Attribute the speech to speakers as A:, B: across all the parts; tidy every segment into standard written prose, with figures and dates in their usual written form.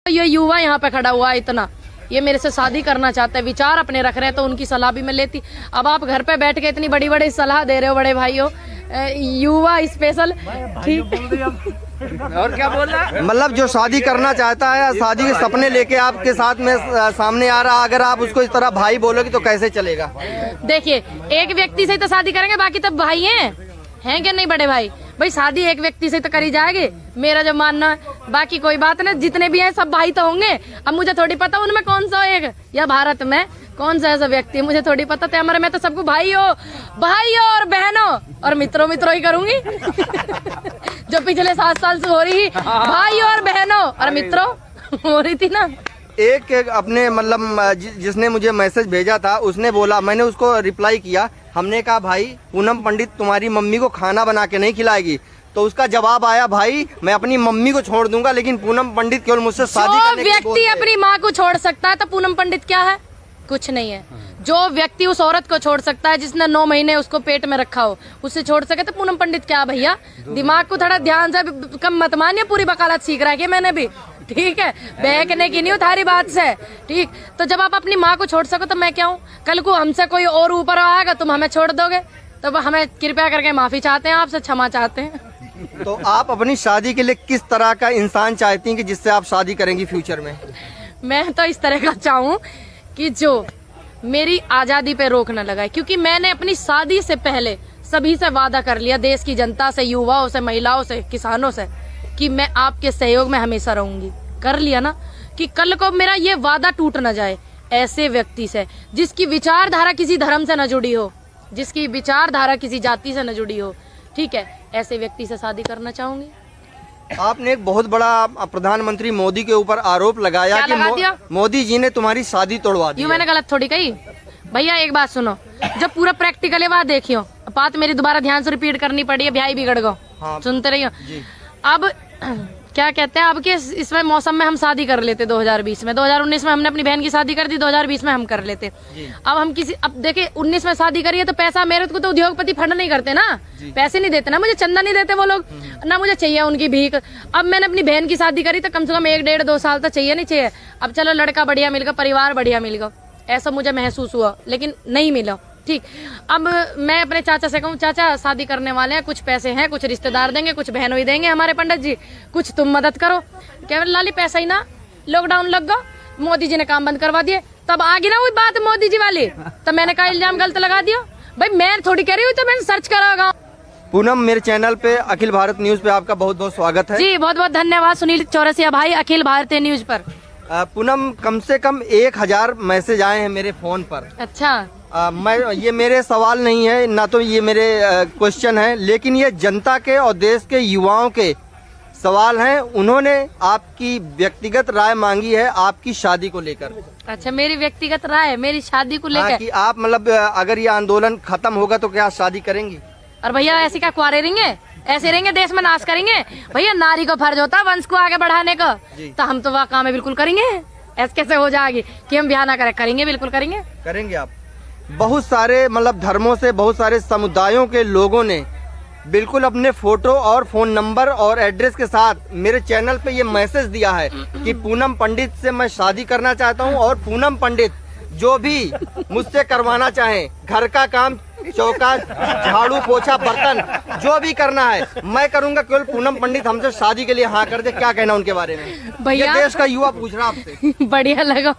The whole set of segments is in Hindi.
A: ये युवा यहाँ पे खड़ा हुआ है इतना, ये मेरे से शादी करना चाहते हैं, विचार अपने रख रहे हैं, तो उनकी सलाह भी मैं लेती। अब आप घर पे बैठ के इतनी बड़ी बड़ी सलाह दे रहे हो बड़े भाइयों, युवा स्पेशल, ठीक।
B: और क्या बोल रहा है?
C: मतलब जो शादी करना चाहता है, शादी के सपने लेके आपके साथ में सामने आ रहा, अगर आप उसको इस तरह भाई बोलोगे तो कैसे चलेगा?
A: देखिए, एक व्यक्ति से ही तो शादी करेंगे, बाकी तब भाई हैं क्या नहीं बड़े भाई? भाई शादी एक व्यक्ति से तो करी जाएगी, मेरा जो मानना है। बाकी कोई बात नहीं, जितने भी हैं सब भाई तो होंगे। अब मुझे थोड़ी पता उनमें कौन सा एक, या भारत में कौन सा ऐसा व्यक्ति है, मुझे थोड़ी पता। हमारे में तो सबको भाई हो और बहनों और मित्रों ही करूंगी जो पिछले 7 साल से हो रही, भाई और बहनों और मित्रों हो रही थी ना।
C: एक अपने मतलब जिसने मुझे मैसेज भेजा था, उसने बोला, मैंने उसको रिप्लाई किया, हमने कहा भाई पूनम पंडित तुम्हारी मम्मी को खाना बना के नहीं खिलाएगी, तो उसका जवाब आया, भाई मैं अपनी मम्मी को छोड़ दूंगा लेकिन पूनम पंडित केवल मुझसे शादी करने के लिए
A: व्यक्ति अपनी माँ को छोड़ सकता है तो पूनम पंडित क्या है? कुछ नहीं है। जो व्यक्ति उस औरत को छोड़ सकता है जिसने 9 महीने उसको पेट में रखा हो, उससे छोड़ सके तो पूनम पंडित क्या भैया? दिमाग को थोड़ा ध्यान से कम मत मानिए, पूरी वकालत सीख रहा है मैंने भी, ठीक है, बहकने की नहीं उतारी बात से, ठीक। तो जब आप अपनी माँ को छोड़ सको तो मैं क्या हूँ? कल को हमसे कोई और ऊपर आएगा, तुम हमें छोड़ दोगे, तो हमें कृपया करके माफी चाहते हैं, आपसे क्षमा चाहते हैं।
C: तो आप अपनी शादी के लिए किस तरह का इंसान चाहती हैं कि जिससे आप शादी करेंगी फ्यूचर में?
A: मैं तो इस तरह का चाहूँ कि जो मेरी आजादी पे रोक न लगाए, क्योंकि मैंने अपनी शादी से पहले सभी से वादा कर लिया, देश की जनता से, युवाओं से, महिलाओं से, किसानों से, कि मैं आपके सहयोग में हमेशा रहूंगी। कर लिया ना, कि कल को मेरा ये वादा टूट न जाए। ऐसे व्यक्ति से जिसकी विचारधारा किसी धर्म से न जुड़ी हो, जिसकी विचारधारा किसी जाति से न जुड़ी हो, ठीक है, ऐसे व्यक्ति से शादी करना चाहूंगी।
C: आपने एक बहुत बड़ा प्रधानमंत्री मोदी के ऊपर आरोप लगाया कि मोदी जी ने तुम्हारी शादी तोड़वा दी।
A: मैंने गलत थोड़ी कही भैया, एक बात सुनो, जब पूरा प्रैक्टिकली बात देखियो, बात मेरी दोबारा ध्यान से रिपीट करनी पड़ी है, भाई बिगड़ गो। हाँ, सुनते रहियो। अब क्या कहते हैं, अब के इसमें मौसम में हम शादी कर लेते 2020 में, 2019 में हमने अपनी बहन की शादी कर दी, 2020 में हम कर लेते। अब हम अब देखिए 19 में शादी करिए तो पैसा, मेरे को तो उद्योगपति फंड नहीं करते ना, पैसे नहीं देते ना, मुझे चंदा नहीं देते वो लोग ना, मुझे चाहिए उनकी भीख। अब मैंने अपनी बहन की शादी करी तो कम से कम 1, 1.5, 2 साल तो चाहिए नहीं चाहिए। अब चलो लड़का बढ़िया मिल गया, परिवार बढ़िया मिल गया, ऐसा मुझे महसूस हुआ, लेकिन नहीं मिला, ठीक। अब मैं अपने चाचा से कहूँ, चाचा शादी करने वाले हैं, कुछ पैसे हैं, कुछ रिश्तेदार देंगे, कुछ बहनों ही देंगे हमारे पंडित जी, कुछ तुम मदद करो। क्या लाली पैसा ही ना, लॉकडाउन लग गया, मोदी जी ने काम बंद करवा दिए, तब आगे ना हुई बात मोदी जी वाली, तब मैंने कहा इल्जाम गलत लगा दिया। भाई मैं थोड़ी कह रही हूँ, तो मैंने सर्च करा।
C: पूनम, मेरे चैनल पे अखिल भारत न्यूज पे आपका बहुत बहुत स्वागत है जी।
A: बहुत बहुत धन्यवाद सुनील चौरसिया भाई, अखिल भारतीय न्यूज पर।
C: पूनम, कम से कम 1000 मैसेज आए हैं मेरे फोन पर।
A: अच्छा,
C: ये मेरे सवाल नहीं है ना, तो ये मेरे क्वेश्चन है, लेकिन ये जनता के और देश के युवाओं के सवाल हैं। उन्होंने आपकी व्यक्तिगत राय मांगी है आपकी शादी को लेकर।
A: अच्छा, मेरी व्यक्तिगत राय मेरी शादी को लेकर?
C: कि आप मतलब अगर ये आंदोलन खत्म होगा तो क्या शादी करेंगी?
A: और भैया ऐसे क्या कुआरे रहेंगे, ऐसे रहेंगे, देश में नाश करेंगे? भैया नारी को फर्ज होता है वंश को आगे बढ़ाने का, तो हम तो वह काम है बिल्कुल करेंगे। ऐसे कैसे हो जाएगी कि हम ब्याह ना करेंगे? बिल्कुल करेंगे आप।
C: बहुत सारे मतलब धर्मों से, बहुत सारे समुदायों के लोगों ने बिल्कुल अपने फोटो और फोन नंबर और एड्रेस के साथ मेरे चैनल पे ये मैसेज दिया है कि पूनम पंडित से मैं शादी करना चाहता हूँ, और पूनम पंडित जो भी मुझसे करवाना चाहे, घर का काम, चौका, झाड़ू, पोछा, बर्तन, जो भी करना है मैं करूंगा, केवल पूनम पंडित हमसे शादी के लिए हाँ कर दे। क्या कहना उनके बारे में? भैया देश का युवा पूछ रहा आपसे। बढ़िया
A: लगा,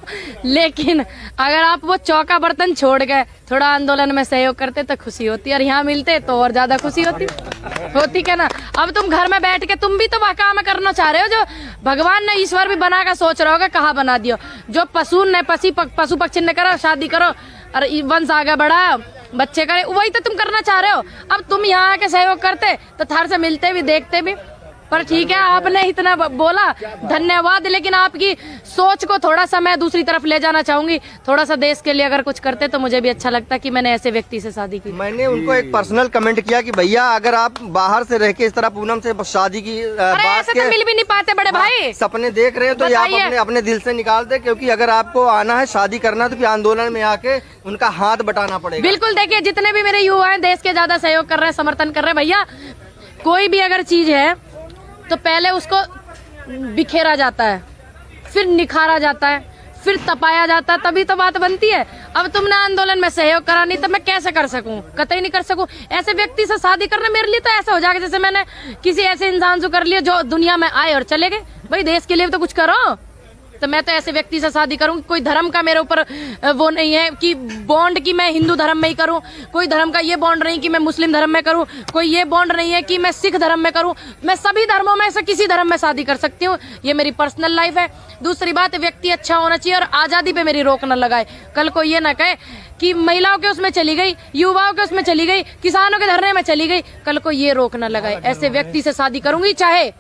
A: लेकिन अगर आप वो चौका बर्तन छोड़ गए, थोड़ा आंदोलन में सहयोग करते तो खुशी होती, और यहाँ मिलते तो और ज्यादा खुशी होती क्या ना। अब तुम घर में बैठ के तुम भी तो वह काम करना चाह रहे हो जो भगवान ने, ईश्वर भी बना कर सोच रहे होगा, कहाँ बना दियो। जो पशु ने पशु पक्षी ने करो, शादी करो और वंश आगे बढ़ा, बच्चे करे, वही तो तुम करना चाह रहे हो। अब तुम यहाँ आके सहयोग करते तो थार से मिलते भी, देखते भी। पर ठीक है, आपने इतना बोला, धन्यवाद, लेकिन आपकी सोच को थोड़ा सा मैं दूसरी तरफ ले जाना चाहूंगी। थोड़ा सा देश के लिए अगर कुछ करते तो मुझे भी अच्छा लगता कि मैंने ऐसे व्यक्ति से शादी की।
C: मैंने उनको एक पर्सनल कमेंट किया कि भैया अगर आप बाहर से रह के इस तरह पूनम से शादी की बात
A: के मिल भी नहीं पाते बड़े भाई,
C: सपने देख रहे हो तो आप अपने दिल से निकाल दे, क्योंकि अगर आपको आना है, शादी करना है, तो फिर आंदोलन में आके उनका हाथ बटाना पड़ेगा।
A: बिल्कुल, देखिए जितने भी मेरे युवा हैं देश के ज्यादा सहयोग कर रहे हैं, समर्थन कर रहे हैं। भैया कोई भी अगर चीज है तो पहले उसको बिखेरा जाता है, फिर निखारा जाता है, फिर तपाया जाता है, तभी तो बात बनती है। अब तुमने आंदोलन में सहयोग करा नहीं, तब मैं कैसे कर सकूं? कतई नहीं कर सकूं। ऐसे व्यक्ति से शादी करना मेरे लिए तो ऐसा हो जाएगा जैसे मैंने किसी ऐसे इंसान से कर लिया जो दुनिया में आए और चले गए। भाई देश के लिए भी तो कुछ करो। तो मैं तो ऐसे व्यक्ति से शादी करूंगी। कोई धर्म का मेरे ऊपर वो नहीं है कि बॉन्ड कि मैं हिंदू धर्म में ही करूं, कोई धर्म का ये बॉन्ड नहीं कि मैं मुस्लिम धर्म में करूं, कोई ये बॉन्ड नहीं है कि मैं सिख धर्म में करूं। मैं सभी धर्मों में से किसी धर्म में शादी कर सकती हूँ। ये मेरी पर्सनल लाइफ है। दूसरी बात, व्यक्ति अच्छा होना चाहिए और आजादी पे मेरी रोक न लगाए। कल को ये ना कहे कि महिलाओं के उसमें चली गई, युवाओं के उसमें चली गई, किसानों के धरने में चली गई, कल को ये रोक न लगाए। ऐसे व्यक्ति से शादी करूंगी, चाहे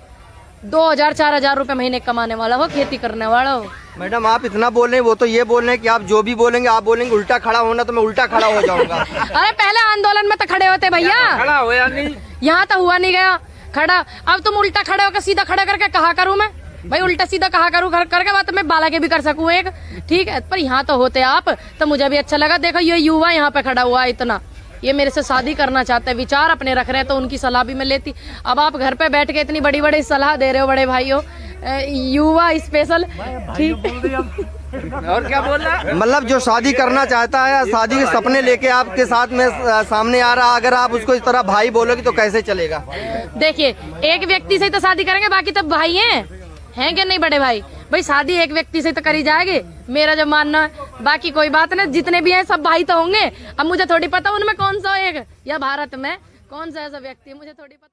A: 2000-4000 रुपए महीने कमाने वाला हो, खेती करने वाला हो।
C: मैडम आप इतना बोल रहे हैं, वो तो ये बोल रहे हैं कि आप जो भी बोलेंगे आप बोलेंगे उल्टा खड़ा होना, तो मैं उल्टा खड़ा हो जाऊंगा।
A: अरे पहले आंदोलन में तो खड़े होते भैया,
B: खड़ा हो या नहीं,
A: यहाँ तो हुआ नहीं गया खड़ा। अब तुम उल्टा खड़े होकर सीधा खड़ा करके कहा करूं मैं? भाई उल्टा सीधा कहा करूं करके बात मैं बाला के भी कर सकूं एक, ठीक है। पर यहाँ तो होते आप, तो मुझे भी अच्छा लगा। देखो ये युवा यहाँ पे खड़ा हुआ है इतना, ये मेरे से शादी करना चाहते हैं, विचार अपने रख रहे हैं, तो उनकी सलाह भी मैं लेती। अब आप घर पे बैठ के इतनी बड़ी बड़ी सलाह दे रहे हो बड़े भाइयों, युवा स्पेशल, ठीक।
B: और क्या बोल रहा?
C: मतलब जो शादी करना चाहता है, शादी के सपने लेके आपके साथ में सामने आ रहा, अगर आप उसको इस तरह भाई बोलोगे तो कैसे चलेगा?
A: देखिए एक व्यक्ति से ही तो शादी करेंगे, बाकी तब भाई हैं कि नहीं बड़े भाई? भाई शादी एक व्यक्ति से तो करी जाएगी, मेरा जो मानना है। बाकी कोई बात नहीं, जितने भी हैं सब भाई तो होंगे। अब मुझे थोड़ी पता उनमें कौन सा एक, या भारत में कौन सा ऐसा व्यक्ति है, मुझे थोड़ी पता।